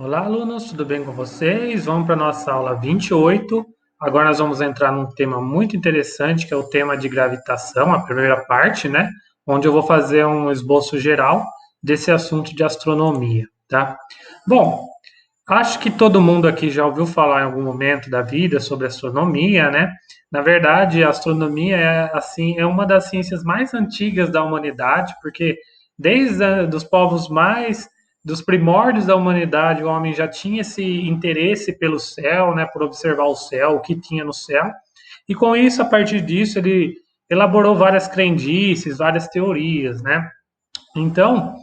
Olá, alunos, tudo bem com vocês? Vamos para a nossa aula 28. Agora nós vamos entrar num tema muito interessante, que é o tema de gravitação, a primeira parte, né? Onde eu vou fazer um esboço geral desse assunto de astronomia, tá? Bom, acho que todo mundo aqui já ouviu falar em algum momento da vida sobre astronomia, né? Na verdade, a astronomia é uma das ciências mais antigas da humanidade, porque dos povos mais dos primórdios da humanidade, o homem já tinha esse interesse pelo céu, né, por observar o céu, o que tinha no céu. E com isso, a partir disso, ele elaborou várias crendices, várias teorias, né? Então,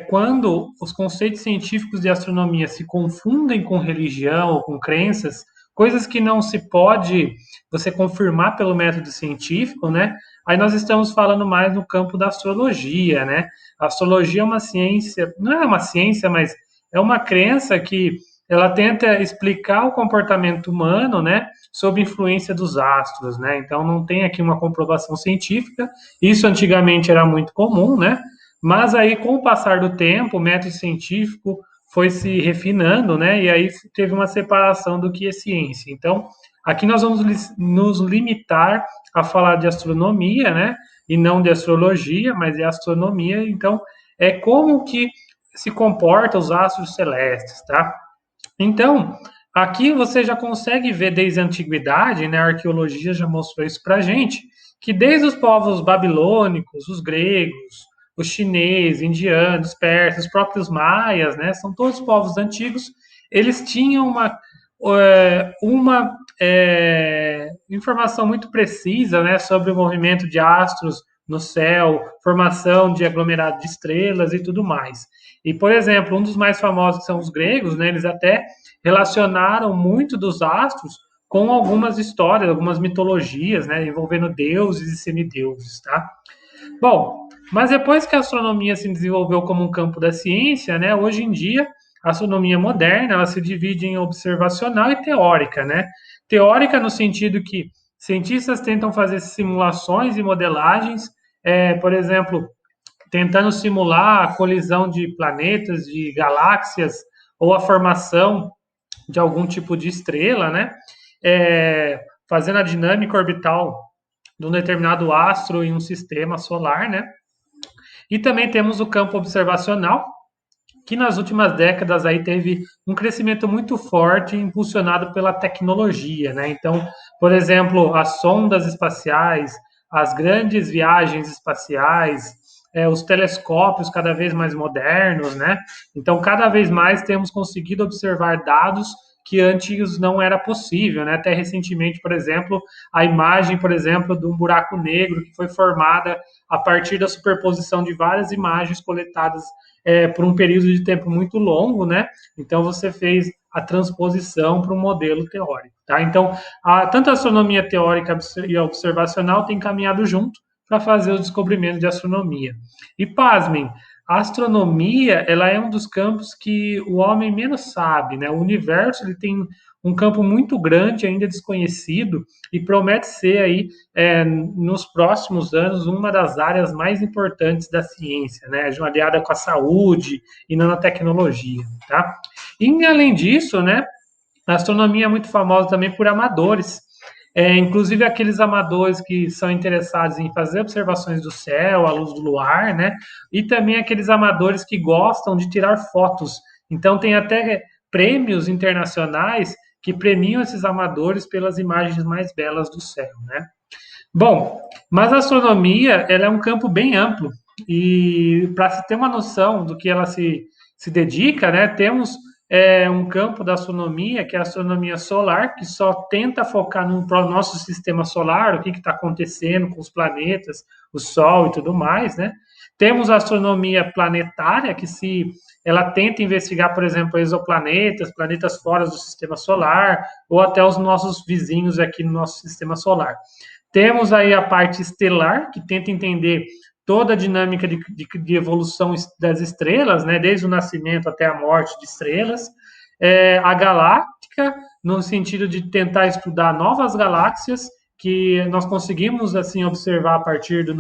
quando os conceitos científicos de astronomia se confundem com religião ou com crenças, coisas que não se pode você confirmar pelo método científico, né? Aí nós estamos falando mais no campo da astrologia, né? A astrologia é uma ciência, não é uma ciência, mas é uma crença que ela tenta explicar o comportamento humano, né, sob influência dos astros, né? Então não tem aqui uma comprovação científica. Isso antigamente era muito comum, né? Mas aí, com o passar do tempo, o método científico foi se refinando, né? E aí teve uma separação do que é ciência. Então, aqui nós vamos nos limitar a falar de astronomia, né? E não de astrologia, mas é astronomia. Então, é como que se comportam os astros celestes, tá? Então, aqui você já consegue ver desde a antiguidade, né? A arqueologia já mostrou isso para gente, que desde os povos babilônicos, os gregos, os chineses, indianos, persas, os próprios maias, né? São todos povos antigos. Eles tinham uma informação muito precisa, né, sobre o movimento de astros no céu, formação de aglomerado de estrelas e tudo mais. E, por exemplo, um dos mais famosos que são os gregos, né, eles até relacionaram muito dos astros com algumas histórias, algumas mitologias, né, envolvendo deuses e semideuses, tá? Bom, mas depois que a astronomia se desenvolveu como um campo da ciência, né, hoje em dia a astronomia moderna ela se divide em observacional e teórica, né? Teórica no sentido que cientistas tentam fazer simulações e modelagens, por exemplo, tentando simular a colisão de planetas, de galáxias ou a formação de algum tipo de estrela, né? Fazendo a dinâmica orbital de um determinado astro em um sistema solar, né? E também temos o campo observacional, que nas últimas décadas aí teve um crescimento muito forte, impulsionado pela tecnologia, né? Então, por exemplo, as sondas espaciais, as grandes viagens espaciais, os telescópios cada vez mais modernos, né? Então, cada vez mais temos conseguido observar dados que antes não era possível, né? Até recentemente, por exemplo, a imagem, por exemplo, de um buraco negro que foi formada a partir da superposição de várias imagens coletadas por um período de tempo muito longo, né? Então você fez a transposição para um modelo teórico, tá? Então, tanto a astronomia teórica e a observacional têm caminhado junto para fazer o descobrimento de astronomia. E pasmem, a astronomia ela é um dos campos que o homem menos sabe, né? O universo ele tem um campo muito grande ainda desconhecido e promete ser aí nos próximos anos uma das áreas mais importantes da ciência, né? Aliada com a saúde e nanotecnologia, tá? E além disso, né? A astronomia é muito famosa também por amadores. Inclusive aqueles amadores que são interessados em fazer observações do céu, à luz do luar, né? E também aqueles amadores que gostam de tirar fotos. Então tem até prêmios internacionais que premiam esses amadores pelas imagens mais belas do céu, né? Bom, mas a astronomia ela é um campo bem amplo e para se ter uma noção do que ela se dedica, né, temos um campo da astronomia que é a astronomia solar, que só tenta focar no nosso sistema solar, o que está acontecendo com os planetas, o Sol e tudo mais, né? Temos a astronomia planetária, que se ela tenta investigar, por exemplo, exoplanetas, planetas fora do sistema solar, ou até os nossos vizinhos aqui no nosso sistema solar. Temos aí a parte estelar, que tenta entender toda a dinâmica de evolução das estrelas, né, desde o nascimento até a morte de estrelas. A galáctica, no sentido de tentar estudar novas galáxias que nós conseguimos assim observar a partir da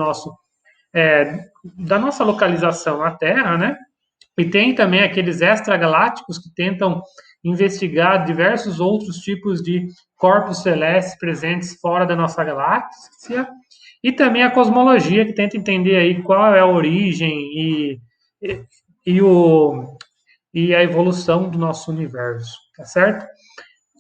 nossa localização na Terra, né? E tem também aqueles extragalácticos que tentam investigar diversos outros tipos de corpos celestes presentes fora da nossa galáxia. E também a cosmologia, que tenta entender aí qual é a origem e, e o, e a evolução do nosso universo, tá certo?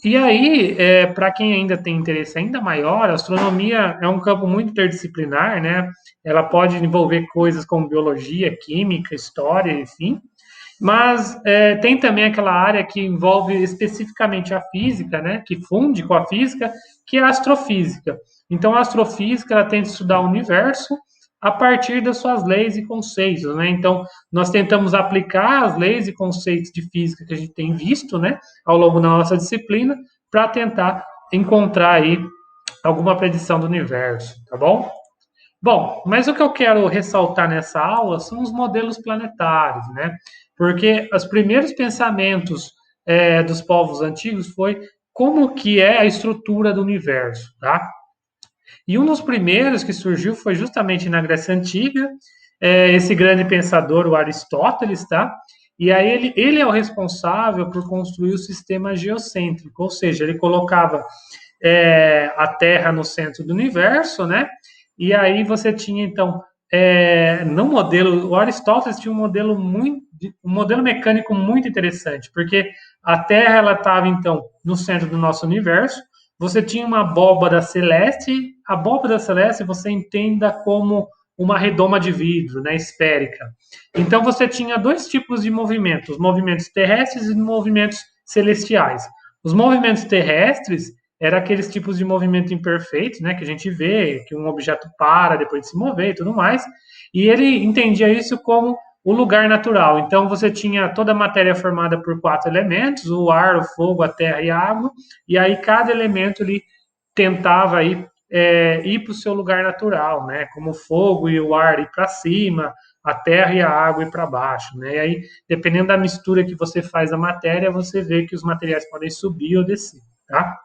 E aí, para quem ainda tem interesse ainda maior, a astronomia é um campo muito interdisciplinar, né? Ela pode envolver coisas como biologia, química, história, enfim. Mas tem também aquela área que envolve especificamente a física, né? Que funde com a física, que é a astrofísica. Então, a astrofísica ela tenta estudar o universo a partir das suas leis e conceitos, né? Então, nós tentamos aplicar as leis e conceitos de física que a gente tem visto, né, ao longo da nossa disciplina, para tentar encontrar aí alguma predição do universo, tá bom? Bom, mas o que eu quero ressaltar nessa aula são os modelos planetários, né? Porque os primeiros pensamentos dos povos antigos foi como que é a estrutura do universo, tá? E um dos primeiros que surgiu foi justamente na Grécia Antiga, esse grande pensador, o Aristóteles, tá? E aí ele é o responsável por construir o sistema geocêntrico, ou seja, ele colocava a Terra no centro do universo, né? E aí você tinha então no modelo, o Aristóteles tinha um modelo mecânico muito interessante, porque a Terra ela estava então no centro do nosso universo. Você tinha uma abóbada celeste. A abóbada celeste você entenda como uma redoma de vidro, né, esférica. Então você tinha dois tipos de movimentos, movimentos terrestres e movimentos celestiais. Os movimentos terrestres eram aqueles tipos de movimento imperfeito, né, que a gente vê, que um objeto para depois de se mover e tudo mais. E ele entendia isso como o lugar natural. Então você tinha toda a matéria formada por quatro elementos: o ar, o fogo, a terra e a água. E aí cada elemento ele tentava ir, ir para o seu lugar natural, né? Como o fogo e o ar ir para cima, a terra e a água ir para baixo, né? E aí, dependendo da mistura que você faz da matéria, você vê que os materiais podem subir ou descer, tá?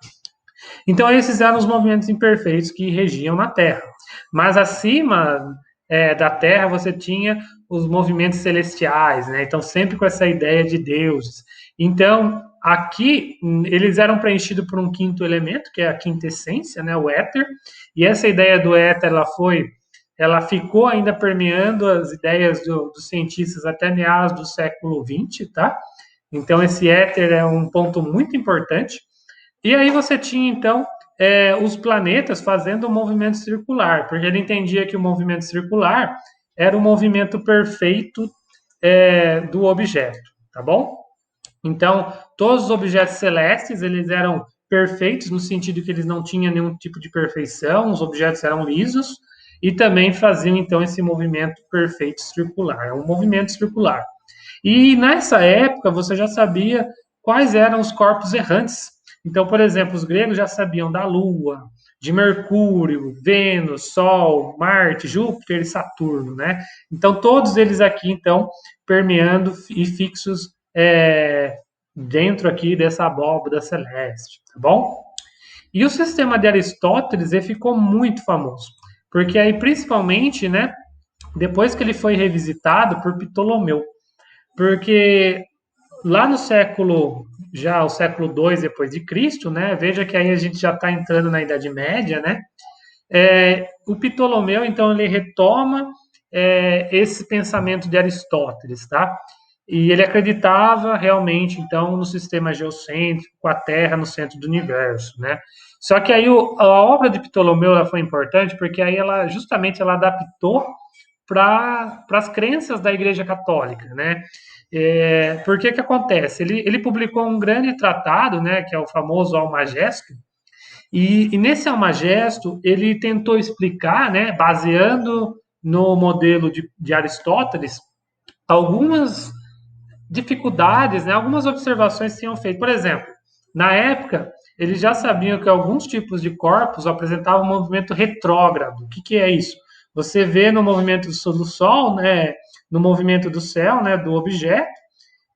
Então, esses eram os movimentos imperfeitos que regiam na Terra. Mas acima da Terra, você tinha os movimentos celestiais, né? Então, sempre com essa ideia de deuses. Então, aqui, eles eram preenchidos por um quinto elemento, que é a quinta essência, né? O éter. E essa ideia do éter, ela ficou ainda permeando as ideias dos cientistas até meados do século XX, tá? Então, esse éter é um ponto muito importante. E aí você tinha, então, os planetas fazendo o movimento circular, porque ele entendia que o movimento circular era o movimento perfeito do objeto, tá bom? Então, todos os objetos celestes, eles eram perfeitos no sentido que eles não tinham nenhum tipo de perfeição, os objetos eram lisos e também faziam, então, esse movimento perfeito circular, é um movimento circular. E nessa época você já sabia quais eram os corpos errantes. Então, por exemplo, os gregos já sabiam da Lua, de Mercúrio, Vênus, Sol, Marte, Júpiter e Saturno, né? Então, todos eles aqui, então, permeando e fixos dentro aqui dessa abóbada celeste, tá bom? E o sistema de Aristóteles ele ficou muito famoso, porque aí, principalmente, né, depois que ele foi revisitado por Ptolomeu, porque lá no século, já o século II depois de Cristo, né? Veja que aí a gente já está entrando na Idade Média, né? O Ptolomeu, então, ele retoma esse pensamento de Aristóteles, tá? E ele acreditava realmente, então, no sistema geocêntrico, com a Terra no centro do universo, né? Só que aí a obra de Ptolomeu ela foi importante porque aí ela justamente ela adaptou para as crenças da Igreja Católica, né? Por que que acontece? Ele publicou um grande tratado, né, que é o famoso Almagesto, e nesse Almagesto ele tentou explicar, né, baseando no modelo de Aristóteles, algumas dificuldades, né, algumas observações que tinham feito. Por exemplo, na época, eles já sabiam que alguns tipos de corpos apresentavam um movimento retrógrado. O que, que é isso? Você vê no movimento do Sol, né, no movimento do céu, né, do objeto,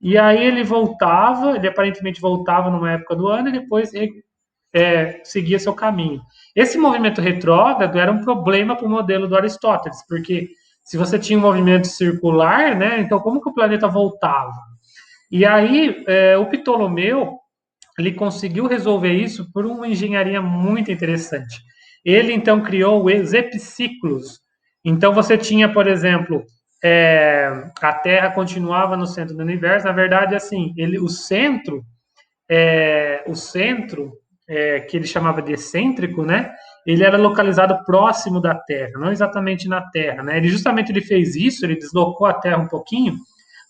e aí ele voltava, ele aparentemente voltava numa época do ano e depois seguia seu caminho. Esse movimento retrógrado era um problema para o modelo do Aristóteles, porque se você tinha um movimento circular, né, então como que o planeta voltava? E aí, o Ptolomeu, ele conseguiu resolver isso por uma engenharia muito interessante. Ele então criou os epiciclos. Então você tinha, por exemplo, a Terra continuava no centro do universo. Na verdade, assim, o centro, que ele chamava de excêntrico, né? Ele era localizado próximo da Terra, não exatamente na Terra, né? Ele fez isso, ele deslocou a Terra um pouquinho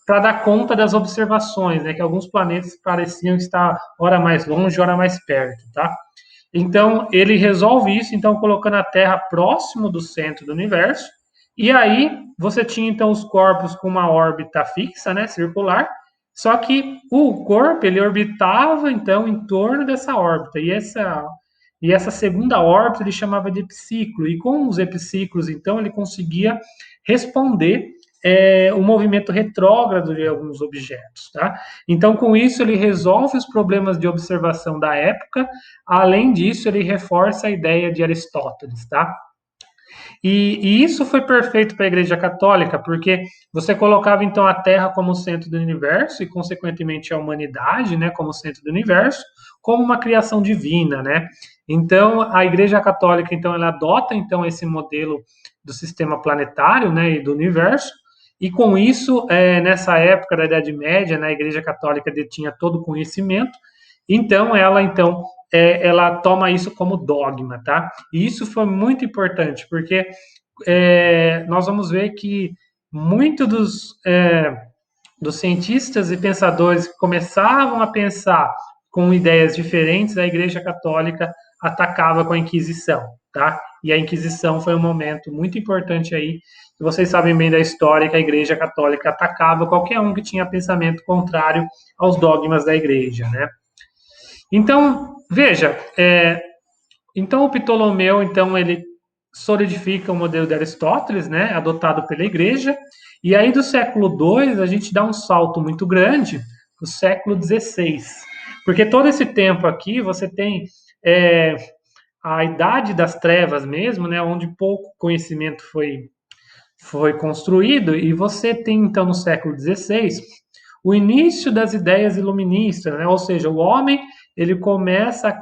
para dar conta das observações, né? Que alguns planetas pareciam estar ora mais longe, ora mais perto, tá? Então ele resolve isso, então colocando a Terra próximo do centro do universo. E aí você tinha então os corpos com uma órbita fixa, né, circular. Só que o corpo ele orbitava então em torno dessa órbita. E essa segunda órbita ele chamava de epiciclo. E com os epiciclos então ele conseguia responder o movimento retrógrado de alguns objetos, tá? Então, com isso, ele resolve os problemas de observação da época. Além disso, ele reforça a ideia de Aristóteles, tá? E isso foi perfeito para a Igreja Católica, porque você colocava então a Terra como centro do universo e, consequentemente, a humanidade, né, como centro do universo, como uma criação divina, né? Então, a Igreja Católica, então, ela adota então esse modelo do sistema planetário, né, e do universo. E com isso, nessa época da Idade Média, né, a Igreja Católica detinha todo o conhecimento. Então, ela toma isso como dogma, tá? E isso foi muito importante, porque nós vamos ver que muitos dos cientistas e pensadores que começavam a pensar com ideias diferentes, a Igreja Católica atacava com a Inquisição, tá? E a Inquisição foi um momento muito importante aí, que vocês sabem bem da história, que a Igreja Católica atacava qualquer um que tinha pensamento contrário aos dogmas da Igreja, né? Então, veja, então o Ptolomeu, então ele solidifica o modelo de Aristóteles, né, adotado pela Igreja, e aí do século II a gente dá um salto muito grande para o século XVI, porque todo esse tempo aqui você tem é, a idade das trevas mesmo, né, onde pouco conhecimento foi construído, e você tem então no século XVI o início das ideias iluministas, né? Ou seja, o homem ele começa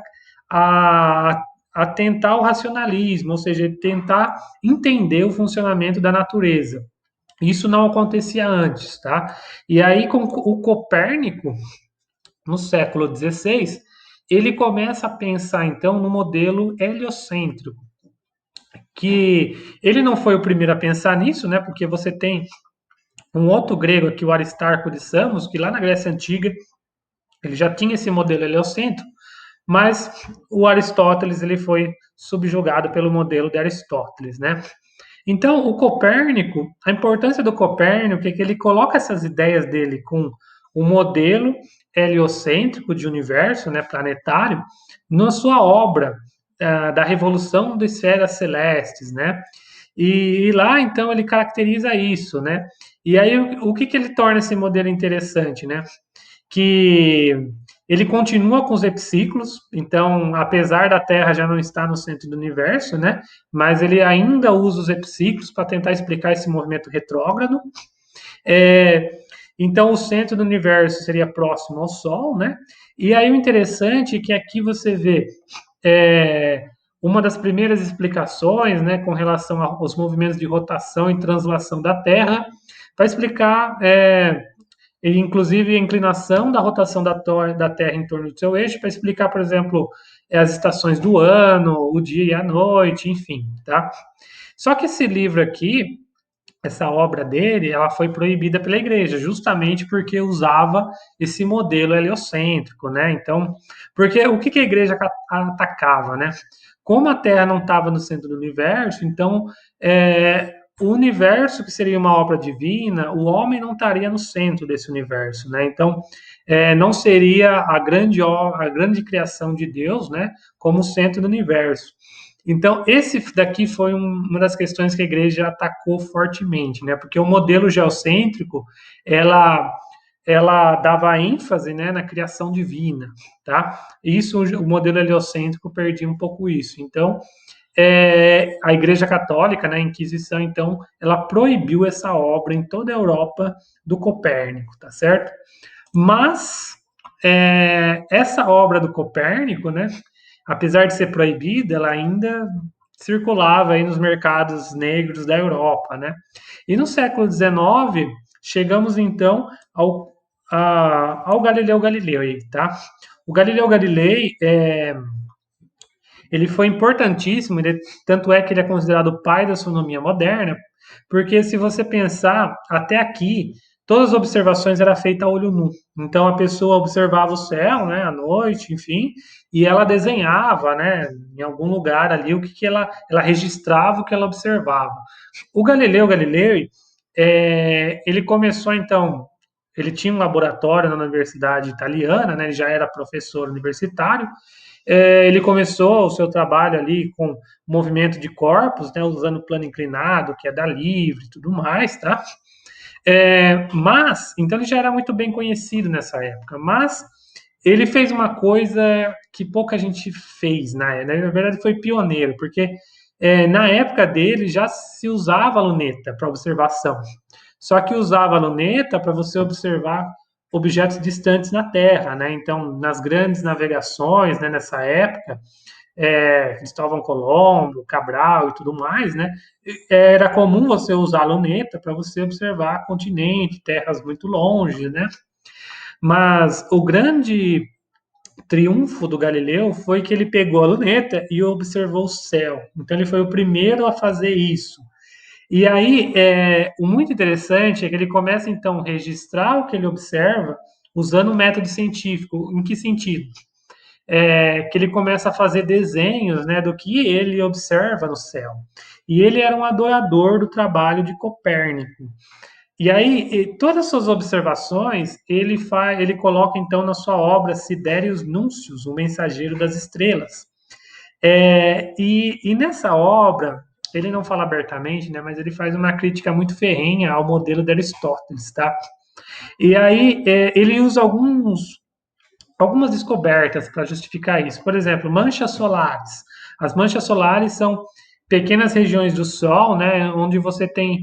a, a tentar o racionalismo, ou seja, tentar entender o funcionamento da natureza. Isso não acontecia antes, tá? E aí com o Copérnico, no século XVI, ele começa a pensar então no modelo heliocêntrico, que ele não foi o primeiro a pensar nisso, né? Porque você tem um outro grego aqui, o Aristarco de Samos, que lá na Grécia Antiga ele já tinha esse modelo heliocêntrico, mas o Aristóteles ele foi subjugado pelo modelo de Aristóteles, né? Então, o Copérnico, a importância do Copérnico é que ele coloca essas ideias dele com o modelo heliocêntrico de universo, né, planetário, na sua obra da Revolução das Esferas Celestes, né? E lá, então, ele caracteriza isso, né? E aí, o que, que ele torna esse modelo interessante, né? Que ele continua com os epiciclos, então, apesar da Terra já não estar no centro do universo, né? Mas ele ainda usa os epiciclos para tentar explicar esse movimento retrógrado. É, então, o centro do universo seria próximo ao Sol, né? E aí o interessante é que aqui você vê uma das primeiras explicações, né, com relação aos movimentos de rotação e translação da Terra, para explicar e inclusive a inclinação da rotação da Terra em torno do seu eixo, para explicar, por exemplo, as estações do ano, o dia e a noite, enfim, tá? Só que esse livro aqui, essa obra dele, ela foi proibida pela igreja, justamente porque usava esse modelo heliocêntrico, né? Então, porque o que a igreja atacava, né? Como a Terra não estava no centro do universo, então o universo, que seria uma obra divina, o homem não estaria no centro desse universo, né? Então, não seria a grande criação de Deus, né? Como centro do universo. Então, esse daqui foi uma das questões que a igreja atacou fortemente, né? Porque o modelo geocêntrico, ela dava ênfase, né, na criação divina, tá? Isso, o modelo heliocêntrico perdia um pouco isso. Então, a Igreja Católica, né, a Inquisição, então, ela proibiu essa obra em toda a Europa do Copérnico, tá certo? Mas essa obra do Copérnico, né, apesar de ser proibida, ela ainda circulava aí nos mercados negros da Europa, né? E no século XIX, chegamos então ao Galileu Galilei, tá? O Galileu Galilei, ele foi importantíssimo, tanto é que ele é considerado o pai da astronomia moderna, porque se você pensar, até aqui, todas as observações eram feitas a olho nu. Então a pessoa observava o céu, né, à noite, enfim, e ela desenhava, né, em algum lugar ali o que ela registrava o que ela observava. O Galileu Galilei, ele começou então, ele tinha um laboratório na universidade italiana, né, ele já era professor universitário, ele começou o seu trabalho ali com movimento de corpos, né, usando o plano inclinado, que é da livre e tudo mais, tá? Mas, então ele já era muito bem conhecido nessa época, mas ele fez uma coisa que pouca gente fez, né? Na verdade foi pioneiro, porque na época dele já se usava a luneta para observação, só que usava a luneta para você observar objetos distantes na Terra, né? Então, nas grandes navegações, né, nessa época, Cristóvão Colombo, Cabral e tudo mais, né? Era comum você usar a luneta para você observar continente, terras muito longe, né? Mas o grande triunfo do Galileu foi que ele pegou a luneta e observou o céu. Então ele foi o primeiro a fazer isso. E aí, o muito interessante é que ele começa então a registrar o que ele observa usando o método científico. Em que sentido? Que ele começa a fazer desenhos, né, do que ele observa no céu. E ele era um adorador do trabalho de Copérnico. E aí, todas as suas observações, ele coloca então na sua obra Siderius Nuncius, o Mensageiro das Estrelas. E nessa obra, ele não fala abertamente, né, mas ele faz uma crítica muito ferrenha ao modelo de Aristóteles, tá? E aí, ele usa algumas descobertas para justificar isso. Por exemplo, manchas solares. As manchas solares são pequenas regiões do Sol, né, onde você tem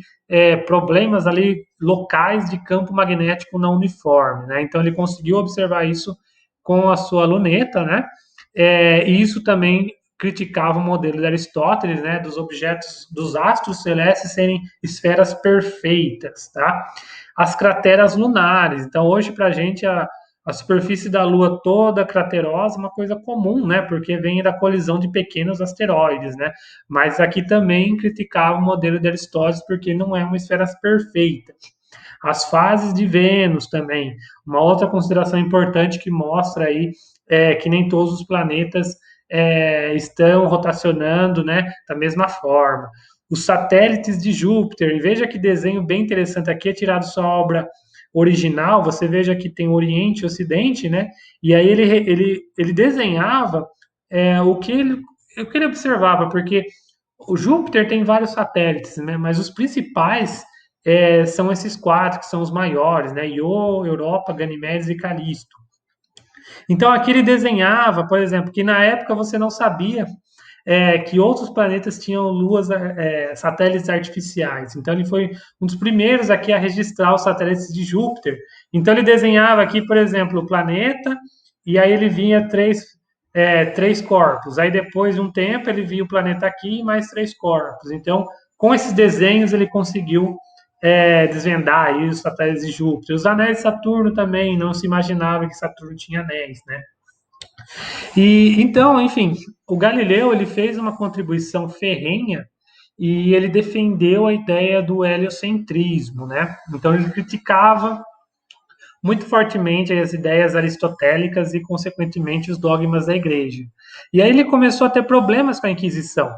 problemas ali locais de campo magnético não uniforme, né? Então ele conseguiu observar isso com a sua luneta, né? E isso também criticava o modelo de Aristóteles, né, dos objetos, dos astros celestes serem esferas perfeitas, tá? As crateras lunares. Então hoje para a gente a superfície da Lua toda craterosa é uma coisa comum, né? Porque vem da colisão de pequenos asteroides, né? Mas aqui também criticava o modelo de Aristóteles porque não é uma esfera perfeita. As fases de Vênus também, uma outra consideração importante que mostra aí que nem todos os planetas estão rotacionando, né? Da mesma forma. Os satélites de Júpiter, e veja que desenho bem interessante aqui, é tirado sua obra original, você veja que tem Oriente e Ocidente, né? E aí ele desenhava o que ele observava, porque o Júpiter tem vários satélites, né? Mas os principais são esses quatro, que são os maiores, né? Io, Europa, Ganimedes e Calisto. Então aqui ele desenhava, por exemplo, que na época você não sabia que outros planetas tinham luas, satélites artificiais. Então ele foi um dos primeiros aqui a registrar os satélites de Júpiter. Então ele desenhava aqui, por exemplo, o planeta, e aí ele vinha três corpos. Aí depois de um tempo ele via o planeta aqui e mais três corpos. Então, com esses desenhos ele conseguiu desvendar aí os satélites de Júpiter. Os anéis de Saturno também, não se imaginava que Saturno tinha anéis, né? E então, enfim, o Galileu ele fez uma contribuição ferrenha e ele defendeu a ideia do heliocentrismo, né? Então ele criticava muito fortemente as ideias aristotélicas e, consequentemente, os dogmas da igreja. E aí ele começou a ter problemas com a Inquisição.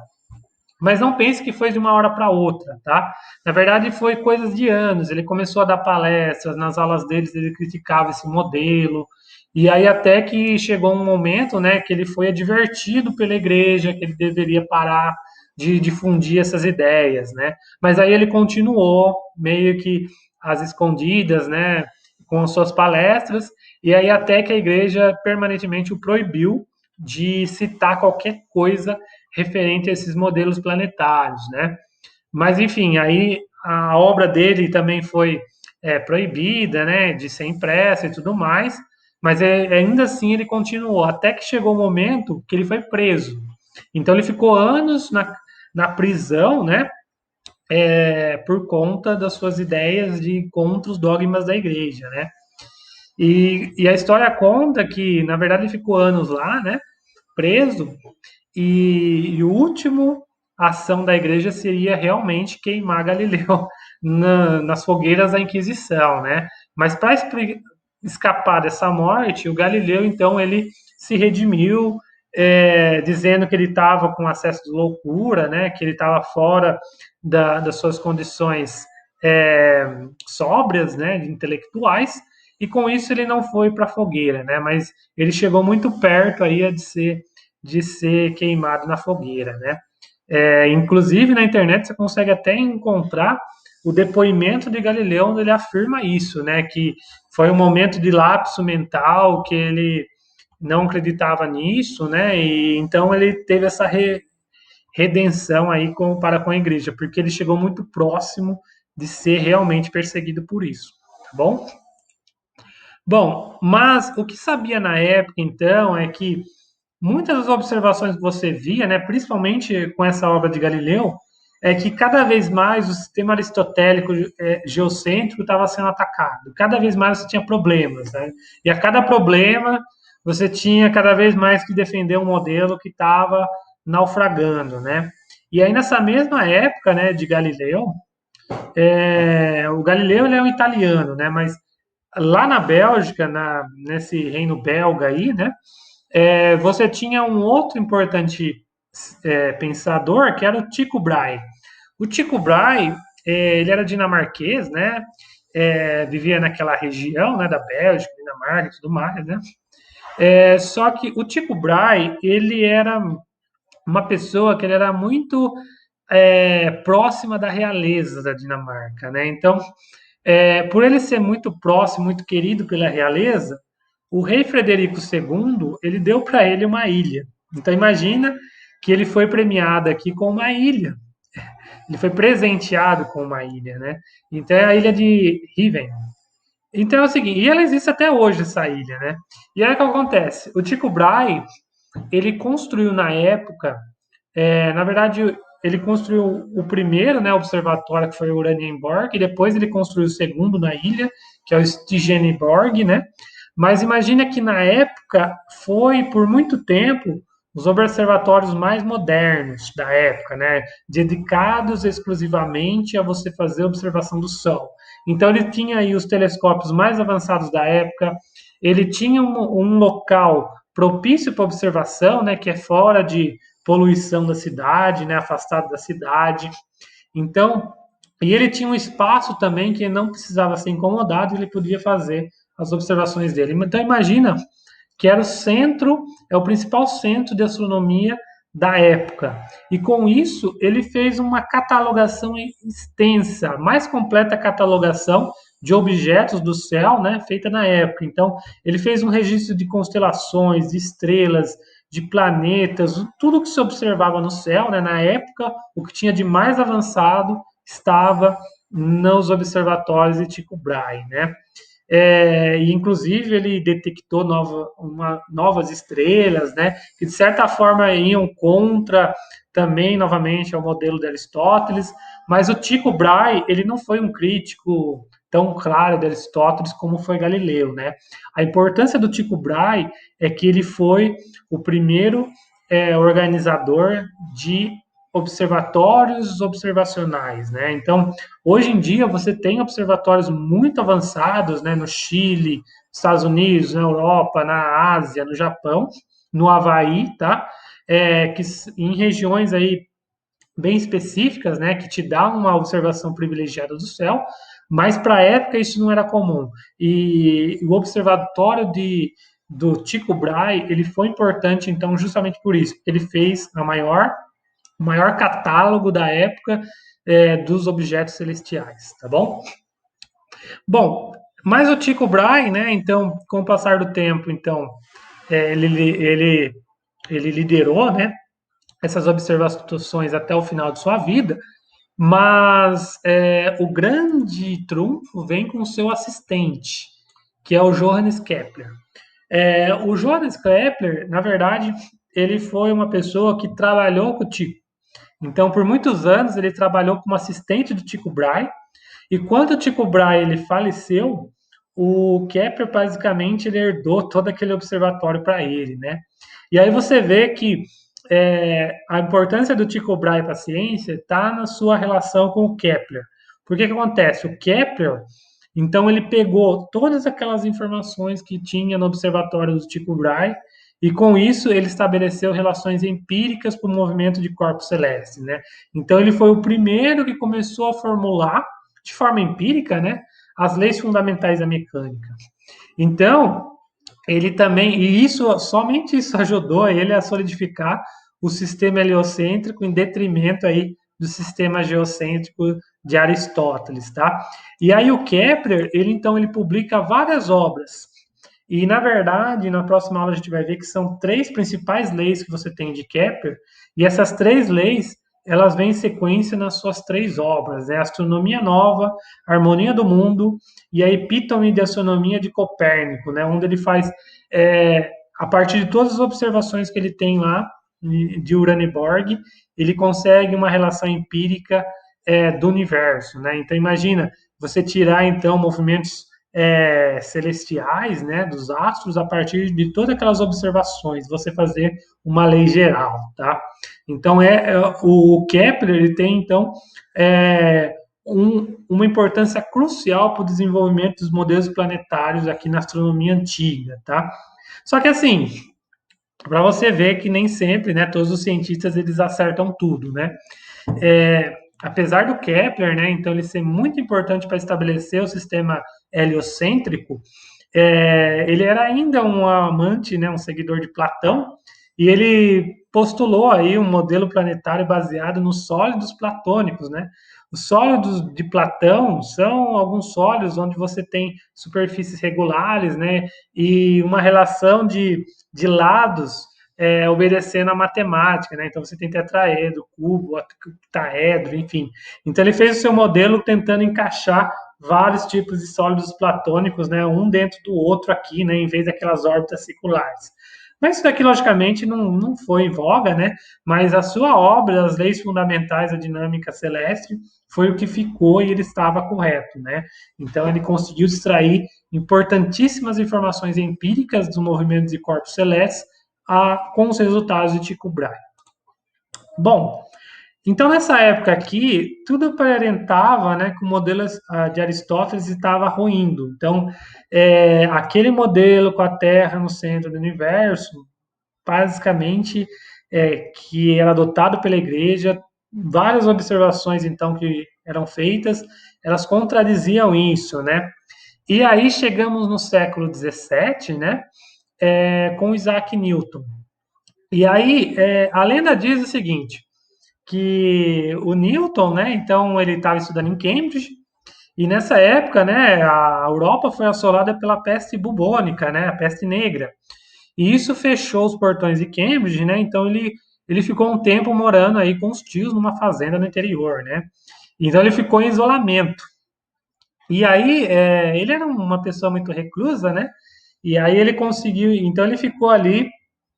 Mas não pense que foi de uma hora para outra, tá? Na verdade, foi coisas de anos. Ele começou a dar palestras, nas aulas deles ele criticava esse modelo, e aí até que chegou um momento, né, que ele foi advertido pela igreja que ele deveria parar de difundir essas ideias, né? Mas aí ele continuou meio que às escondidas, né, com as suas palestras, e aí até que a igreja permanentemente o proibiu de citar qualquer coisa referente a esses modelos planetários, né? Mas, enfim, aí a obra dele também foi proibida, né, de ser impressa e tudo mais, mas ainda assim ele continuou, até que chegou o momento que ele foi preso. Então ele ficou anos na prisão, né, por conta das suas ideias de contra os dogmas da igreja, né? E a história conta que, na verdade, ele ficou anos lá, né, preso, e o último ação da igreja seria realmente queimar Galileu nas fogueiras da Inquisição, né? Mas para escapar dessa morte, o Galileu então ele se redimiu, dizendo que ele estava com acesso de loucura, né? Que ele estava fora das suas condições sóbrias, né? Intelectuais. E com isso ele não foi para a fogueira, né? Mas ele chegou muito perto aí de ser queimado na fogueira, né? Inclusive na internet você consegue até encontrar o depoimento de Galileu onde ele afirma isso, né? Que foi um momento de lapso mental, que ele não acreditava nisso, né? E então ele teve essa redenção aí para com a igreja, porque ele chegou muito próximo de ser realmente perseguido por isso, tá bom? Bom, mas o que sabia na época, então, é que muitas das observações que você via, né, principalmente com essa obra de Galileu, é que cada vez mais o sistema aristotélico geocêntrico estava sendo atacado. Cada vez mais você tinha problemas, né? E a cada problema você tinha cada vez mais que defender um modelo que estava naufragando, né? E aí nessa mesma época, né, de Galileu, o Galileu ele é um italiano, né? Mas lá na Bélgica, nesse reino belga aí, né? Você tinha um outro importante pensador, que era o Tycho Brahe. O Tycho Brahe, ele era dinamarquês, né? Vivia naquela região, né, da Bélgica, Dinamarca e tudo mais, né? Só que o Tycho Brahe, ele era uma pessoa que ele era muito próxima da realeza da Dinamarca, né? Então, por ele ser muito próximo, muito querido pela realeza, o rei Frederico II, ele deu para ele uma ilha. Então imagina que ele foi premiado aqui com uma ilha. Ele foi presenteado com uma ilha, né? Então é a ilha de Riven. Então é o seguinte, e ela existe até hoje, essa ilha, né? E aí o que acontece? O Tycho Brahe, ele construiu na época, na verdade, ele construiu o primeiro, né, observatório, que foi o Uranienborg, e depois ele construiu o segundo na ilha, que é o Stigenborg, né? Mas imagina que na época foi por muito tempo os observatórios mais modernos da época, né? Dedicados exclusivamente a você fazer observação do Sol. Então ele tinha aí os telescópios mais avançados da época, ele tinha um local propício para observação, né? Que é fora de poluição da cidade, né? Afastado da cidade. Então, e ele tinha um espaço também que não precisava ser incomodado, ele podia fazer as observações dele. Então imagina que era o centro, é o principal centro de astronomia da época. E com isso, ele fez uma catalogação extensa, mais completa catalogação de objetos do céu, né, feita na época. Então, ele fez um registro de constelações, de estrelas, de planetas, tudo que se observava no céu, né, na época, o que tinha de mais avançado estava nos observatórios de Tycho Brahe, né? E inclusive ele detectou novas estrelas, né, que de certa forma iam contra também novamente ao modelo de Aristóteles, mas o Tycho Brahe ele não foi um crítico tão claro de Aristóteles como foi Galileu, né? A importância do Tycho Brahe é que ele foi o primeiro organizador de observatórios observacionais, né? Então, hoje em dia você tem observatórios muito avançados, né, no Chile, nos Estados Unidos, na Europa, na Ásia, no Japão, no Havaí, tá? Que em regiões aí bem específicas, né, que te dá uma observação privilegiada do céu, mas para a época isso não era comum. E o observatório do Tycho Brahe, ele foi importante então justamente por isso, ele fez o maior catálogo da época dos objetos celestiais, tá bom? Bom, mas o Tycho Brahe, né? Então, com o passar do tempo, então ele ele liderou, né, essas observações até o final de sua vida, mas o grande trunfo vem com o seu assistente, que é o Johannes Kepler. O Johannes Kepler, na verdade, ele foi uma pessoa que trabalhou com o Tycho. Então, por muitos anos, ele trabalhou como assistente do Tycho Brahe, e quando o Tycho Brahe ele faleceu, o Kepler basicamente ele herdou todo aquele observatório para ele, né? E aí você vê que a importância do Tycho Brahe para a ciência está na sua relação com o Kepler. Por que acontece? O Kepler, então ele pegou todas aquelas informações que tinha no observatório do Tycho Brahe e com isso ele estabeleceu relações empíricas para o movimento de corpos celestes, né? Então ele foi o primeiro que começou a formular de forma empírica, né, as leis fundamentais da mecânica. Então, ele também, e isso, somente isso ajudou ele a solidificar o sistema heliocêntrico em detrimento aí do sistema geocêntrico de Aristóteles, tá? E aí o Kepler, ele então ele publica várias obras. E na verdade, na próxima aula a gente vai ver que são três principais leis que você tem de Kepler, e essas três leis, elas vêm em sequência nas suas três obras, né? Astronomia Nova, Harmonia do Mundo e a Epítome de Astronomia de Copérnico, né? Onde ele faz, a partir de todas as observações que ele tem lá de Uraniborg, ele consegue uma relação empírica do universo, né? Então imagina você tirar então movimentos celestiais, né, dos astros a partir de todas aquelas observações, você fazer uma lei geral, tá? Então o Kepler ele tem então uma importância crucial para o desenvolvimento dos modelos planetários aqui na astronomia antiga, tá? Só que assim, para você ver que nem sempre, né, todos os cientistas eles acertam tudo, né? Apesar do Kepler, né, então ele ser muito importante para estabelecer o sistema heliocêntrico, ele era ainda um amante, né, um seguidor de Platão, e ele postulou aí um modelo planetário baseado nos sólidos platônicos, né? Os sólidos de Platão são alguns sólidos onde você tem superfícies regulares, né, e uma relação de lados obedecendo a matemática, né? Então você tem tetraedro, cubo, octaedro, enfim. Então ele fez o seu modelo tentando encaixar vários tipos de sólidos platônicos, né? Um dentro do outro aqui, né? Em vez daquelas órbitas circulares. Mas isso daqui, logicamente, não foi em voga, né? Mas a sua obra, As Leis Fundamentais da Dinâmica Celeste, foi o que ficou e ele estava correto, né? Então ele conseguiu extrair importantíssimas informações empíricas dos movimentos de corpos celestes com os resultados de Tycho Brahe. Bom, então nessa época aqui, tudo aparentava, né, que o modelo de Aristóteles estava ruindo. Então, aquele modelo com a Terra no centro do universo, basicamente, que era adotado pela Igreja, várias observações então que eram feitas, elas contradiziam isso, né? E aí chegamos no século XVII, né, com Isaac Newton. E aí, a lenda diz o seguinte, que o Newton, né, então ele estava estudando em Cambridge, e nessa época, né, a Europa foi assolada pela peste bubônica, né, a peste negra. E isso fechou os portões de Cambridge, né, então ele ficou um tempo morando aí com os tios numa fazenda no interior, né. Então ele ficou em isolamento. E aí, ele era uma pessoa muito reclusa, né, e aí ele conseguiu, então ele ficou ali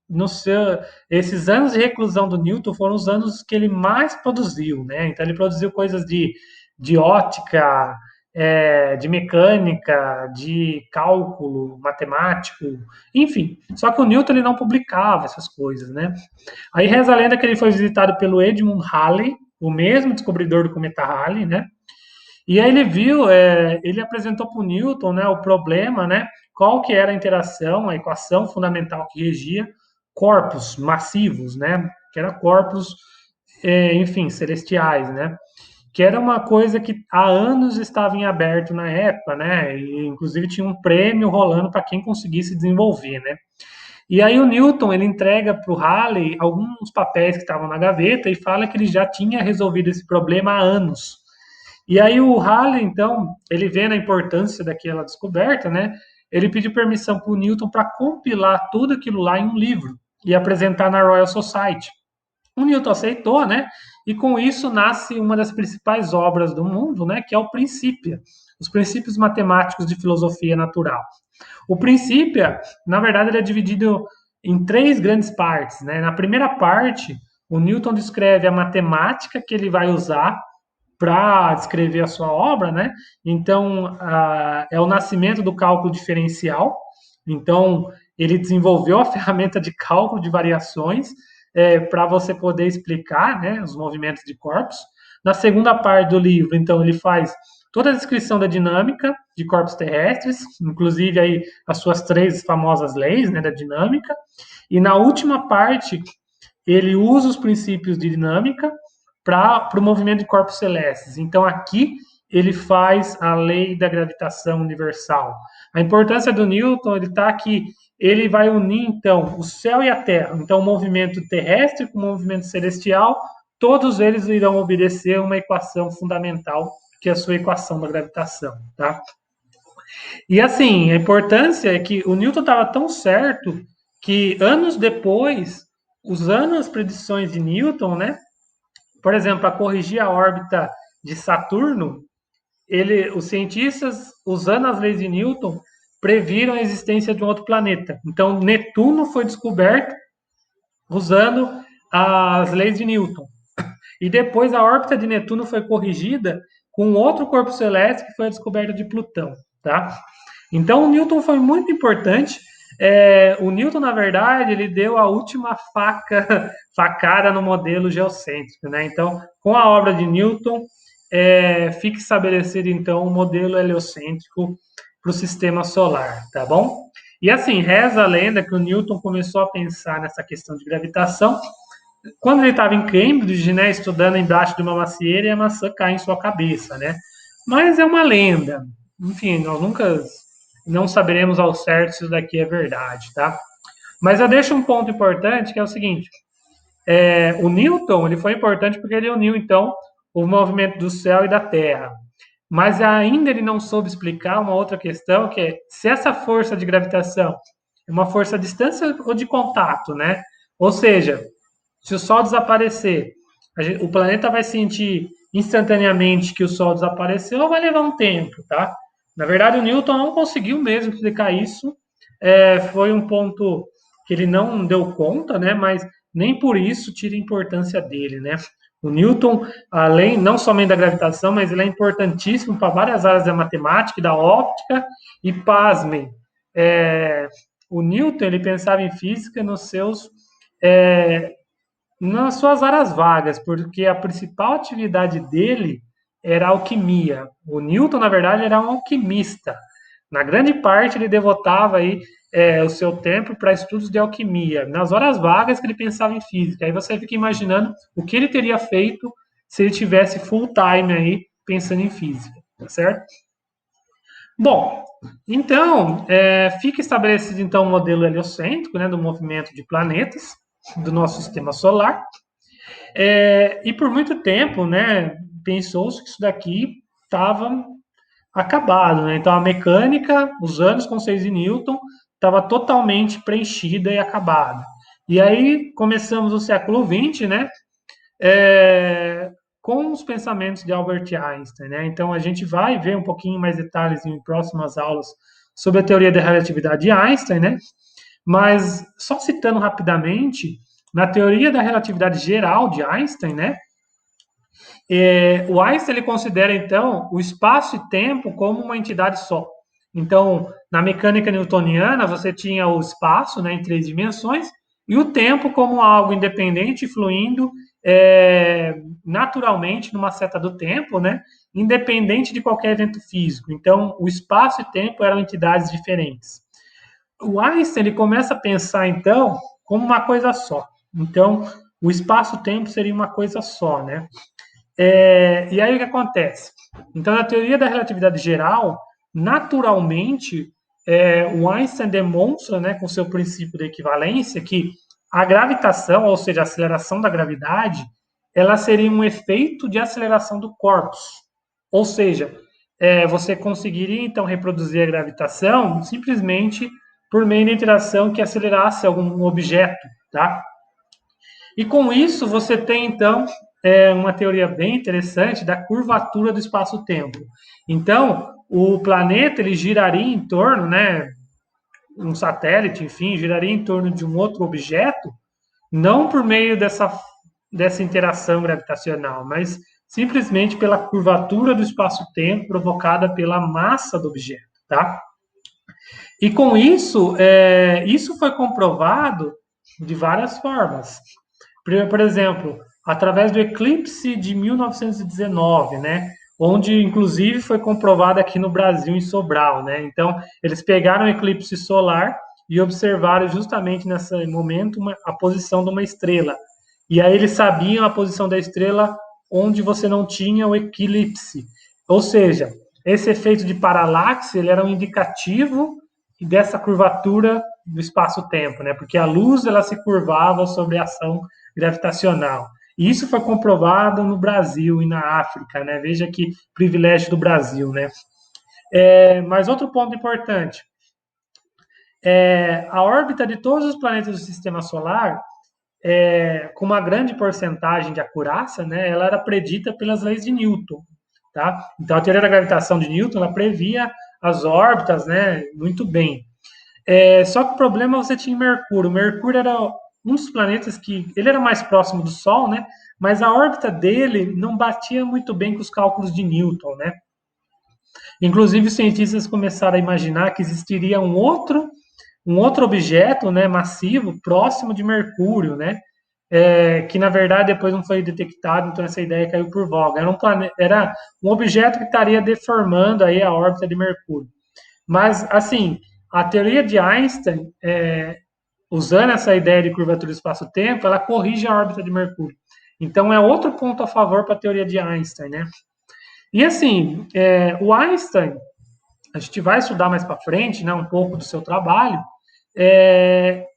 no seu, esses anos de reclusão do Newton foram os anos que ele mais produziu, né? Então ele produziu coisas de ótica, de mecânica, de cálculo matemático, enfim. Só que o Newton ele não publicava essas coisas, né? Aí reza a lenda que ele foi visitado pelo Edmund Halley, o mesmo descobridor do cometa Halley, né? E aí ele viu, ele apresentou para o Newton, né, o problema, né, qual que era a interação, a equação fundamental que regia corpos massivos, né, que era corpos, enfim, celestiais, né, que era uma coisa que há anos estava em aberto na época, né, e inclusive tinha um prêmio rolando para quem conseguisse desenvolver, né. E aí o Newton ele entrega para o Halley alguns papéis que estavam na gaveta e fala que ele já tinha resolvido esse problema há anos. E aí o Halley, então, ele vendo a importância daquela descoberta, né? Ele pediu permissão para o Newton para compilar tudo aquilo lá em um livro. e apresentar na Royal Society. O Newton aceitou, né? E com isso nasce uma das principais obras do mundo, né? Que é o Principia, os princípios matemáticos de filosofia natural. O Principia, na verdade, ele é dividido em três grandes partes, né? Na primeira parte, o Newton descreve a matemática que ele vai usar para descrever a sua obra, né? Então, é o nascimento do cálculo diferencial. Então, ele desenvolveu a ferramenta de cálculo de variações para você poder explicar, né, os movimentos de corpos. Na segunda parte do livro, então, ele faz toda a descrição da dinâmica de corpos terrestres, inclusive aí as suas três famosas leis, né, da dinâmica. E na última parte, ele usa os princípios de dinâmica para o movimento de corpos celestes. Então, aqui ele faz a lei da gravitação universal. A importância do Newton, ele está aqui, ele vai unir, então, o céu e a terra. Então, o movimento terrestre com o movimento celestial, todos eles irão obedecer a uma equação fundamental, que é a sua equação da gravitação, tá? E assim, a importância é que o Newton estava tão certo que anos depois, usando as predições de Newton, né? Por exemplo, para corrigir a órbita de Saturno, os cientistas, usando as leis de Newton, previram a existência de um outro planeta. Então, Netuno foi descoberto usando as leis de Newton. E depois a órbita de Netuno foi corrigida com outro corpo celeste que foi a descoberta de Plutão, tá? Então, o Newton foi muito importante. O Newton, na verdade, ele deu a última facada no modelo geocêntrico, né? Então, com a obra de Newton, fica estabelecido, então, o modelo heliocêntrico para o sistema solar, tá bom? E assim, reza a lenda que o Newton começou a pensar nessa questão de gravitação quando ele estava em Cambridge, né, estudando embaixo de uma macieira e a maçã cai em sua cabeça, né? Mas é uma lenda. Enfim, nós nunca não saberemos ao certo se isso daqui é verdade, tá? Mas eu deixo um ponto importante que é o seguinte: o Newton ele foi importante porque ele uniu então o movimento do céu e da Terra. Mas ainda ele não soube explicar uma outra questão que é se essa força de gravitação é uma força a distância ou de contato, né? Ou seja, se o Sol desaparecer, o planeta vai sentir instantaneamente que o Sol desapareceu ou vai levar um tempo, tá? Na verdade, o Newton não conseguiu mesmo explicar isso. Foi um ponto que ele não deu conta, né? Mas nem por isso tira a importância dele, né? O Newton, além não somente da gravitação, mas ele é importantíssimo para várias áreas da matemática e da óptica. E pasmem, o Newton ele pensava em física é, nas suas áreas vagas, porque a principal atividade dele era a alquimia. O Newton, na verdade, era um alquimista. Na grande parte, ele devotava aí, o seu tempo para estudos de alquimia. Nas horas vagas que ele pensava em física. Aí você fica imaginando o que ele teria feito se ele tivesse full time aí pensando em física, tá certo? Bom, então, fica estabelecido então o modelo heliocêntrico, né, do movimento de planetas do nosso sistema solar. E por muito tempo, né, pensou-se que isso daqui estava acabado, né? Então a mecânica, usando os conceitos de Newton, estava totalmente preenchida e acabada. E aí começamos o século XX, né? Com os pensamentos de Albert Einstein, né? Então a gente vai ver um pouquinho mais detalhes em próximas aulas sobre a teoria da relatividade de Einstein, né? Mas só citando rapidamente, na teoria da relatividade geral de Einstein, né? O Einstein ele considera então o espaço e tempo como uma entidade só. Então, na mecânica newtoniana, você tinha o espaço, né, em três dimensões e o tempo como algo independente fluindo naturalmente numa seta do tempo, né, independente de qualquer evento físico. Então, o espaço e tempo eram entidades diferentes. O Einstein ele começa a pensar então como uma coisa só. Então, o espaço-tempo seria uma coisa só, né? E aí o que acontece? Então, na teoria da relatividade geral, naturalmente, o Einstein demonstra, né, com seu princípio de equivalência, que a gravitação, ou seja, a aceleração da gravidade, ela seria um efeito de aceleração do corpus. Ou seja, você conseguiria então reproduzir a gravitação simplesmente por meio da interação que acelerasse algum objeto, tá? E com isso você tem, então, uma teoria bem interessante da curvatura do espaço-tempo. Então, o planeta ele giraria em torno, né, um satélite, enfim, giraria em torno de um outro objeto, não por meio dessa interação gravitacional, mas simplesmente pela curvatura do espaço-tempo provocada pela massa do objeto, tá? E com isso, isso foi comprovado de várias formas. Por exemplo, através do eclipse de 1919, né? Onde, inclusive, foi comprovado aqui no Brasil, em Sobral, né? Então, eles pegaram o eclipse solar e observaram justamente nesse momento a posição de uma estrela. E aí eles sabiam a posição da estrela onde você não tinha o eclipse. Ou seja, esse efeito de paralaxe ele era um indicativo dessa curvatura do espaço-tempo, né? Porque a luz ela se curvava sobre a ação gravitacional. E isso foi comprovado no Brasil e na África, né? Veja que privilégio do Brasil, né? Mas outro ponto importante, a órbita de todos os planetas do Sistema Solar, com uma grande porcentagem de acurácia, né? Ela era predita pelas leis de Newton, tá? Então a teoria da gravitação de Newton ela previa as órbitas, né? Muito bem. Só que o problema você tinha Mercúrio. Mercúrio era um dos planetas que ele era mais próximo do Sol, né? Mas a órbita dele não batia muito bem com os cálculos de Newton, né? Inclusive os cientistas começaram a imaginar que existiria um outro objeto, né, massivo próximo de Mercúrio, né? Que na verdade depois não foi detectado, então essa ideia caiu por voga. Era um objeto que estaria deformando aí a órbita de Mercúrio. Mas assim, a teoria de Einstein, usando essa ideia de curvatura do espaço-tempo, ela corrige a órbita de Mercúrio. Então é outro ponto a favor para a teoria de Einstein, né? E assim, o Einstein, a gente vai estudar mais para frente, né, um pouco do seu trabalho.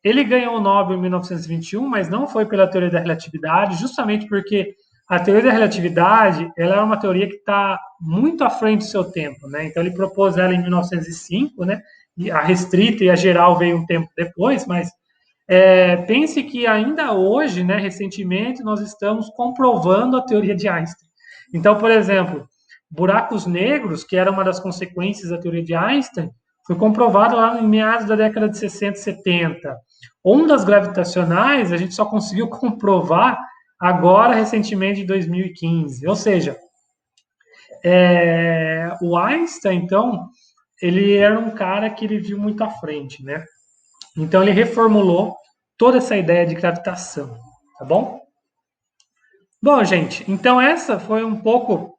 Ele ganhou o Nobel em 1921, mas não foi pela teoria da relatividade, justamente porque a teoria da relatividade ela é uma teoria que está muito à frente do seu tempo, né? Então ele propôs ela em 1905, né? E a restrita e a geral veio um tempo depois, mas pense que ainda hoje, né, recentemente, nós estamos comprovando a teoria de Einstein. Então, por exemplo, buracos negros, que era uma das consequências da teoria de Einstein, foi comprovado lá em meados da década de 60 e 70. Ondas gravitacionais, a gente só conseguiu comprovar agora, recentemente, em 2015. Ou seja, o Einstein, então, ele era um cara que ele viu muito à frente, né? Então ele reformulou toda essa ideia de gravitação, tá bom? Bom, gente, então essa foi um pouco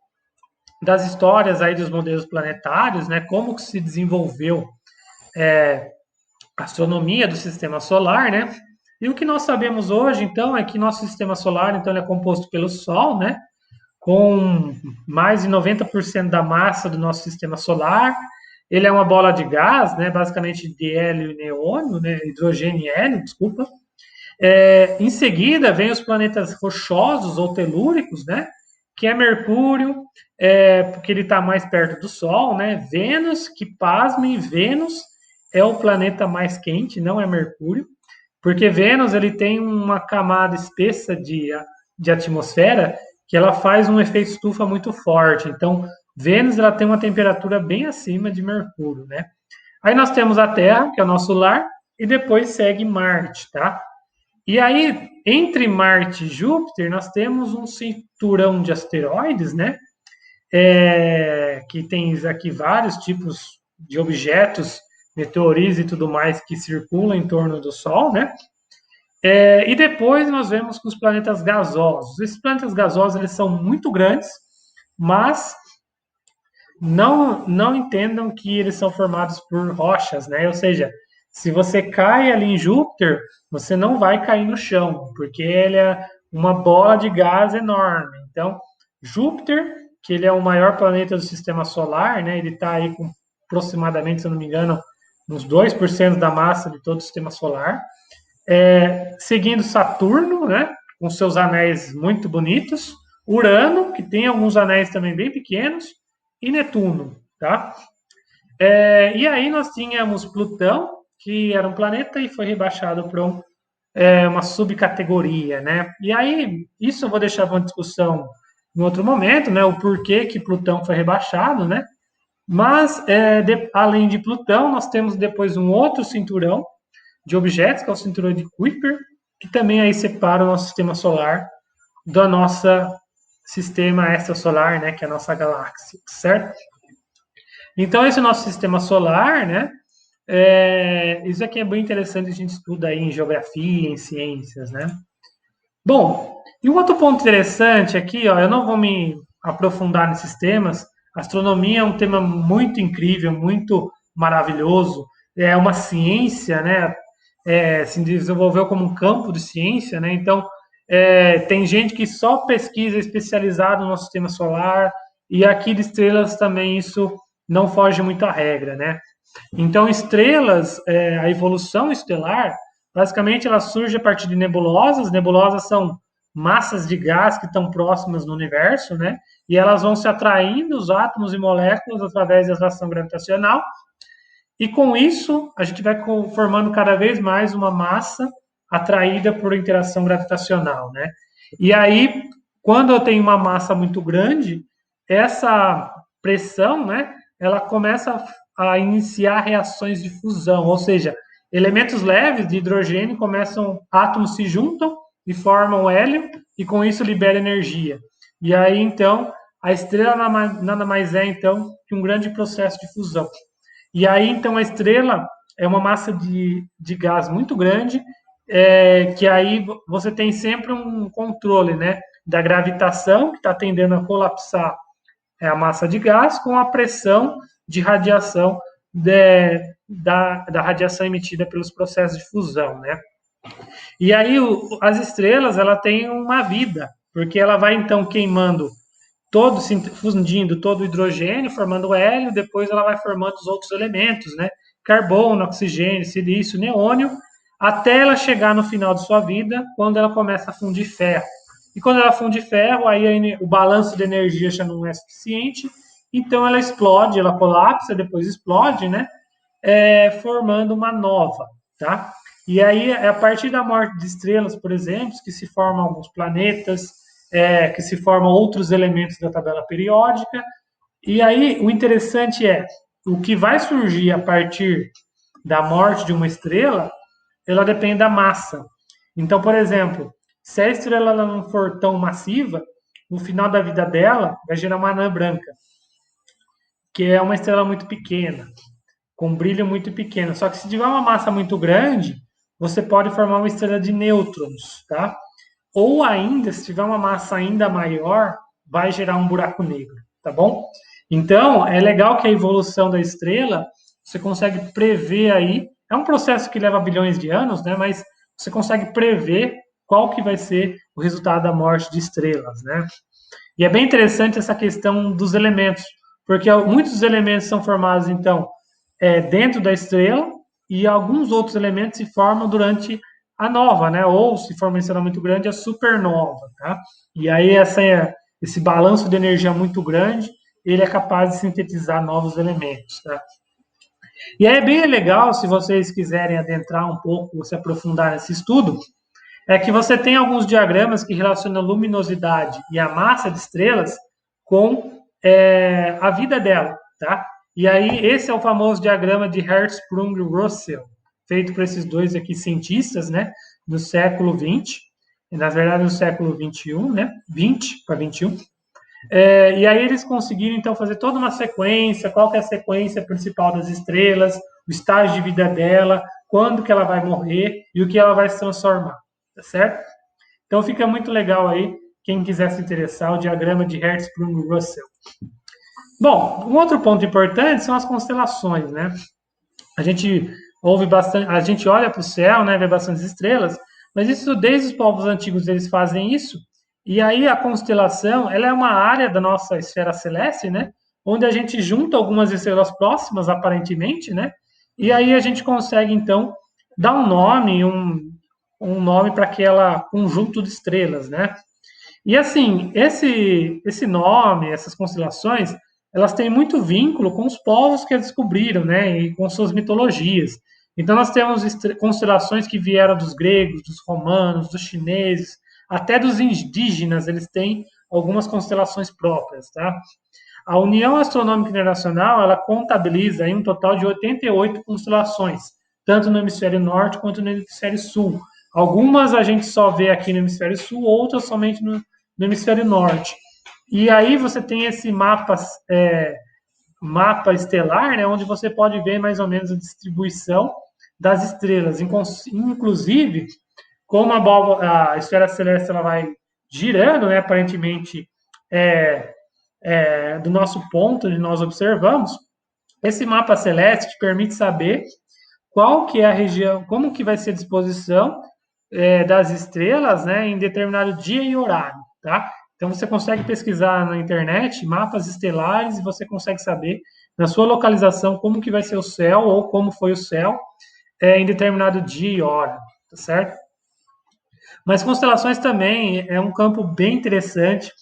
das histórias aí dos modelos planetários, né? Como que se desenvolveu a astronomia do sistema solar, né? E o que nós sabemos hoje, então, é que nosso sistema solar, então, ele é composto pelo Sol, né? Com mais de 90% da massa do nosso sistema solar. Ele é uma bola de gás, né? Basicamente de hélio e neônio, né? Hidrogênio e hélio, desculpa. Em seguida, vem os planetas rochosos ou telúricos, né? Que é Mercúrio, porque ele está mais perto do Sol, né? Vênus, que pasmem, Vênus é o planeta mais quente, não é Mercúrio, porque Vênus ele tem uma camada espessa de atmosfera que ela faz um efeito estufa muito forte. Então, Vênus ela tem uma temperatura bem acima de Mercúrio, né? Aí nós temos a Terra, que é o nosso lar, e depois segue Marte, tá? E aí, entre Marte e Júpiter, nós temos um cinturão de asteroides, né? Que tem aqui vários tipos de objetos, meteoritos e tudo mais que circulam em torno do Sol, né? E depois nós vemos que os planetas gasosos. Esses planetas gasosos eles são muito grandes, mas não entendam que eles são formados por rochas, né? Ou seja, se você cai ali em Júpiter, você não vai cair no chão, porque ele é uma bola de gás enorme. Então, Júpiter, que ele é o maior planeta do sistema solar, né? Ele está aí com aproximadamente, se eu não me engano, uns 2% da massa de todo o sistema solar. Seguindo Saturno, né? Com seus anéis muito bonitos. Urano, que tem alguns anéis também bem pequenos, e Netuno, tá? E aí nós tínhamos Plutão, que era um planeta e foi rebaixado para uma subcategoria, né? E aí, isso eu vou deixar para uma discussão em outro momento, né? O porquê que Plutão foi rebaixado, né? Mas, além de Plutão, nós temos depois um outro cinturão de objetos, que é o cinturão de Kuiper, que também aí separa o nosso sistema solar do nosso sistema extrasolar, né? Que é a nossa galáxia, certo? Então, esse é o nosso sistema solar, né? Isso aqui é bem interessante, a gente estuda aí em geografia, em ciências, né? Bom, e um outro ponto interessante aqui, ó, eu não vou me aprofundar nesses temas. Astronomia é um tema muito incrível, muito maravilhoso. É uma ciência, né? Se desenvolveu como um campo de ciência, né? Então, tem gente que só pesquisa especializado no nosso sistema solar e aqui de estrelas também isso não foge muito à regra, né? Então, estrelas, a evolução estelar, basicamente ela surge a partir de nebulosas. Nebulosas são massas de gás que estão próximas no universo, né? E elas vão se atraindo os átomos e moléculas através da atração gravitacional. E com isso, a gente vai formando cada vez mais uma massa atraída por interação gravitacional, né? E aí, quando eu tenho uma massa muito grande, essa pressão, né, ela começa a iniciar reações de fusão, ou seja, elementos leves de hidrogênio começam, átomos se juntam e formam hélio, e com isso libera energia. E aí, então, a estrela nada mais é, então, que um grande processo de fusão. E aí, então, a estrela é uma massa de gás muito grande, que aí você tem sempre um controle, né, da gravitação, que está tendendo a colapsar a massa de gás, com a pressão de radiação da radiação emitida pelos processos de fusão, né? E aí as estrelas, ela tem uma vida, porque ela vai então queimando todo, fundindo todo o hidrogênio, formando hélio, depois ela vai formando os outros elementos, né? Carbono, oxigênio, silício, neônio, até ela chegar no final de sua vida, quando ela começa a fundir ferro. E quando ela funde ferro, aí o balanço de energia já não é suficiente, então ela explode, ela colapsa, depois explode, né? Formando uma nova, tá? E aí, a partir da morte de estrelas, por exemplo, que se formam alguns planetas, que se formam outros elementos da tabela periódica. E aí, o interessante é, o que vai surgir a partir da morte de uma estrela, ela depende da massa. Então, por exemplo, se a estrela não for tão massiva, no final da vida dela, vai gerar uma anã branca, que é uma estrela muito pequena, com um brilho muito pequeno. Só que se tiver uma massa muito grande, você pode formar uma estrela de nêutrons, tá? Ou ainda, se tiver uma massa ainda maior, vai gerar um buraco negro, tá bom? Então, é legal que a evolução da estrela, você consegue prever aí, é um processo que leva bilhões de anos, né? Mas você consegue prever qual que vai ser o resultado da morte de estrelas, né? E é bem interessante essa questão dos elementos, porque muitos dos elementos são formados, então, dentro da estrela, e alguns outros elementos se formam durante a nova, né? Ou se for uma estrela muito grande, a supernova, tá? E aí esse balanço de energia muito grande, ele é capaz de sintetizar novos elementos, tá? E aí é bem legal, se vocês quiserem adentrar um pouco, se aprofundar nesse estudo, é que você tem alguns diagramas que relacionam a luminosidade e a massa de estrelas com a vida dela, tá? E aí esse é o famoso diagrama de Hertzsprung-Russell, feito por esses dois aqui cientistas, né, do século XX, na verdade no século XXI, né, 20 para 21. E aí eles conseguiram então fazer toda uma sequência, qual que é a sequência principal das estrelas, o estágio de vida dela, quando que ela vai morrer e o que ela vai se transformar, tá certo? Então fica muito legal aí, quem quiser se interessar, o diagrama de Hertzsprung-Russell. Bom, um outro ponto importante são as constelações, né? A gente ouve bastante, a gente olha para o céu, né, vê bastantes estrelas, mas isso desde os povos antigos eles fazem isso. E aí a constelação, ela é uma área da nossa esfera celeste, né, onde a gente junta algumas estrelas próximas aparentemente, né? E aí a gente consegue então dar um nome para aquela conjunto de estrelas, né? E assim, esse nome, essas constelações, elas têm muito vínculo com os povos que a descobriram, né, e com suas mitologias. Então nós temos constelações que vieram dos gregos, dos romanos, dos chineses, até dos indígenas, eles têm algumas constelações próprias, tá? A União Astronômica Internacional, ela contabiliza aí um total de 88 constelações, tanto no hemisfério norte quanto no hemisfério sul. Algumas a gente só vê aqui no hemisfério sul, outras somente no hemisfério norte. E aí você tem esse mapa estelar, né, onde você pode ver mais ou menos a distribuição das estrelas. Inclusive, como a esfera celeste ela vai girando, né, aparentemente é, do nosso ponto onde nós observamos, esse mapa celeste permite saber qual que é a região, como que vai ser a disposição das estrelas, né, em determinado dia e horário, tá? Então você consegue pesquisar na internet mapas estelares e você consegue saber na sua localização como que vai ser o céu ou como foi o céu em determinado dia e hora, tá certo? Mas constelações também é um campo bem interessante,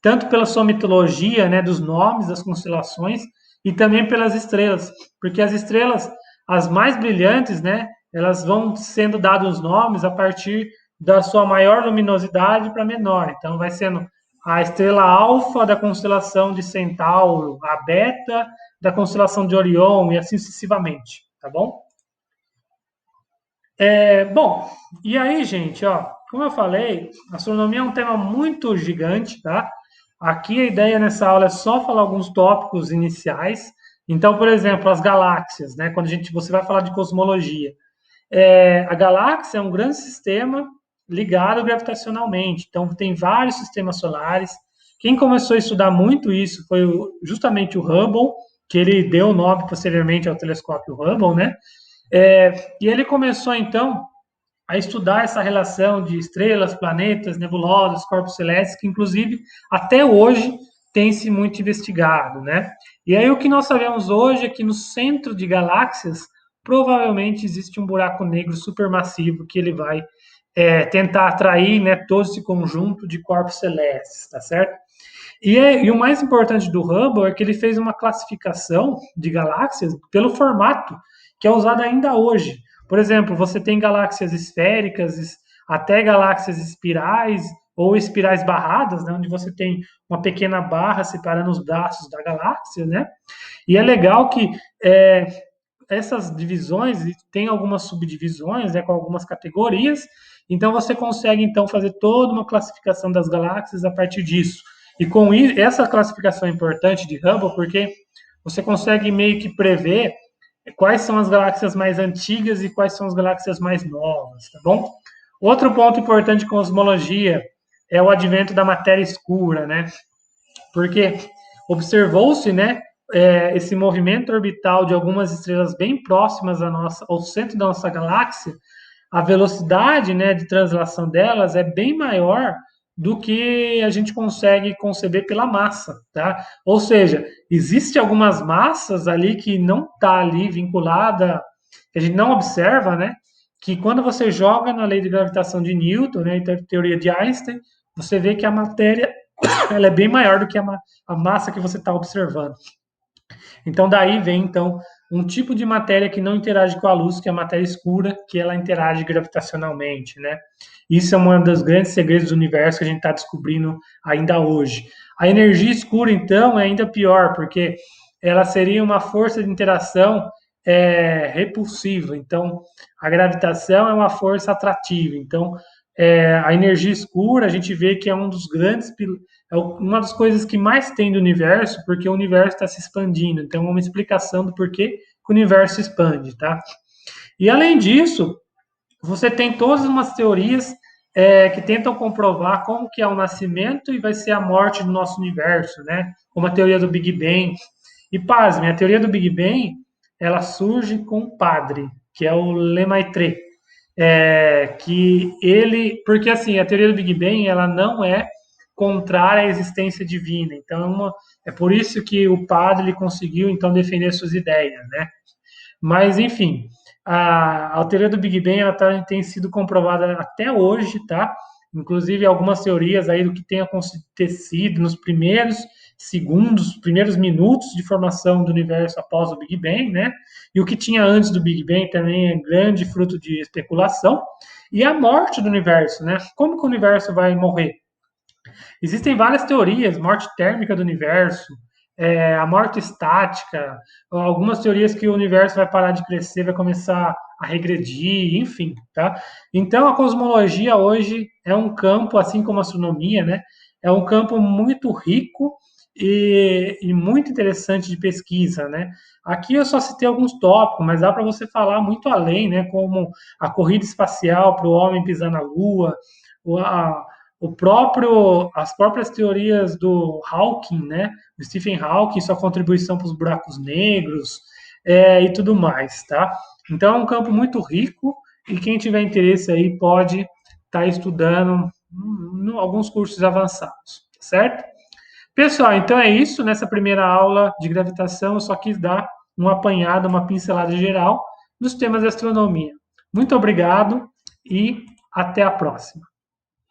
tanto pela sua mitologia, né, dos nomes das constelações, e também pelas estrelas, porque as estrelas, as mais brilhantes, né, elas vão sendo dados os nomes a partir da sua maior luminosidade para menor. Então, vai sendo a estrela alfa da constelação de Centauro, a beta da constelação de Orion e assim sucessivamente, tá bom? Bom, e aí, gente, ó, como eu falei, astronomia é um tema muito gigante, tá? Aqui a ideia nessa aula é só falar alguns tópicos iniciais. Então, por exemplo, as galáxias, né? Quando você vai falar de cosmologia, a galáxia é um grande sistema ligado gravitacionalmente. Então, tem vários sistemas solares. Quem começou a estudar muito isso foi justamente o Hubble, que ele deu o nome posteriormente ao telescópio Hubble, né? E ele começou, então, a estudar essa relação de estrelas, planetas, nebulosas, corpos celestes, que inclusive até hoje tem se muito investigado, né? E aí o que nós sabemos hoje é que no centro de galáxias provavelmente existe um buraco negro supermassivo que ele vai tentar atrair, né, todo esse conjunto de corpos celestes, tá certo? E o mais importante do Hubble é que ele fez uma classificação de galáxias pelo formato que é usado ainda hoje. Por exemplo, você tem galáxias esféricas, até galáxias espirais ou espirais barradas, né, onde você tem uma pequena barra separando os braços da galáxia, né? E é legal que é, essas divisões tem algumas subdivisões, né, com algumas categorias. Então você consegue então fazer toda uma classificação das galáxias a partir disso. E com isso, essa classificação é importante de Hubble porque você consegue meio que prever quais são as galáxias mais antigas e quais são as galáxias mais novas, tá bom? Outro ponto importante de cosmologia é o advento da matéria escura, né? Porque observou-se, né, esse movimento orbital de algumas estrelas bem próximas ao centro da nossa galáxia, a velocidade, né, de translação delas é bem maior do que a gente consegue conceber pela massa, tá? Ou seja, existe algumas massas ali que não está ali vinculada, que a gente não observa, né? Que quando você joga na lei de gravitação de Newton, né, e teoria de Einstein, você vê que a matéria ela é bem maior do que a massa que você está observando. Então, daí vem, então, um tipo de matéria que não interage com a luz, que é a matéria escura, que ela interage gravitacionalmente, né? Isso é um dos grandes segredos do universo que a gente está descobrindo ainda hoje. A energia escura, então, é ainda pior, porque ela seria uma força de interação repulsiva. Então, a gravitação é uma força atrativa. Então, a energia escura, a gente vê que é um dos grandes uma das coisas que mais tem do universo, porque o universo está se expandindo. Então, é uma explicação do porquê que o universo se expande, tá? E além disso, você tem todas umas teorias que tentam comprovar como que é o nascimento e vai ser a morte do nosso universo, né? Como a teoria do Big Bang. E pasme, a teoria do Big Bang, ela surge com um padre, que é o Lemaitre, que ele, porque assim, a teoria do Big Bang, ela não é contrária à existência divina. Então, é por isso que o padre ele conseguiu então defender suas ideias, né? Mas enfim, a teoria do Big Bang ela tem sido comprovada até hoje, tá? inclusive algumas teorias aí do que tenha acontecido nos primeiros segundos, primeiros minutos de formação do universo após o Big Bang, né? E o que tinha antes do Big Bang também é grande fruto de especulação. E a morte do universo, né? Como que o universo vai morrer? Existem várias teorias, morte térmica do universo, a morte estática, algumas teorias que o universo vai parar de crescer, vai começar a regredir, enfim, tá? Então a cosmologia hoje é um campo, assim como a astronomia, né? É um campo muito rico e muito interessante de pesquisa, né? Aqui eu só citei alguns tópicos, mas dá para você falar muito além, né? Como a corrida espacial para o homem pisar na Lua, a, as próprias teorias do Hawking, né, do Stephen Hawking, sua contribuição para os buracos negros e tudo mais, tá? Então é um campo muito rico e quem tiver interesse aí pode estar estudando alguns cursos avançados, certo? Pessoal, então é isso. Nessa primeira aula de gravitação, eu só quis dar uma apanhada, uma pincelada geral dos temas de astronomia. Muito obrigado e até a próxima.